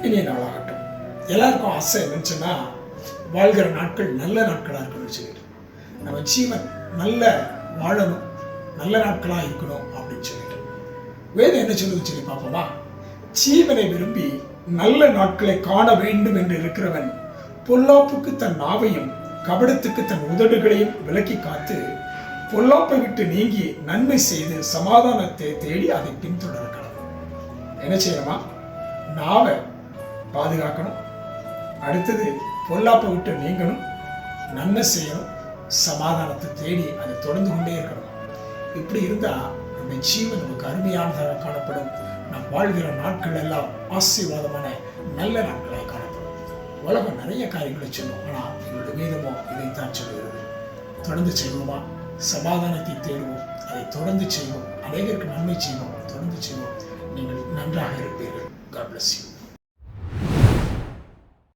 இனிய நாளாகட்டும். எல்லாருக்கும் ஆசை என்னச்சுன்னா வாழ்கிற நாட்கள் நல்ல நாட்களாக இருக்கணும்னு சொல்லிட்டு, நம்ம ஜீவன் நல்ல வாழணும், நல்ல நாட்களாக இருக்கணும் அப்படின்னு சொல்லிட்டு வேதம் என்ன சொல்லுதுன்னு சொல்லி பார்ப்போமா? ஜீவனை விரும்பி நல்ல நாட்களை காண வேண்டும் என்று இருக்கிறவன் பொல்லாப்புக்கு தன் நாவையும் கபடத்துக்கு தன் உதடுகளையும் விலக்கி காத்து பொல்லாப்பை விட்டு நீங்கி நன்மை செய்து சமாதானத்தை தேடி அதை பின்தொடர கடவுள். என்ன செய்யணுமா? நாவை பாதுகாக்கணும், அடுத்தது பொல்லாப்பை விட்டு நீங்கணும், நன்மை செய்யணும், சமாதானத்தை தேடி அதை தொடர்ந்து கொண்டே இருக்கணும். இப்படி இருந்தா நம்முடைய ஜீவன் நமக்கு அருமையானதாக காணப்படும். நாம் வாழ்கிற நாட்கள் எல்லாம் ஆசீர்வாதமான நல்ல நாட்களாக காணப்படும். உலகம் நிறைய காரியங்களை சொல்லும், ஆனால் எங்களுடைய வேதமோ இதைத்தான் சொல்லுகிறது. தொடர்ந்து செய்வோமா? சமாதானத்தை தேடுவோம், அதை தொடர்ந்து செய்வோம், அநேகருக்கு நன்மை செய்வோம், தொடர்ந்து செய்வோம். நீங்கள் நன்றாக இருப்பீர்கள். God bless you.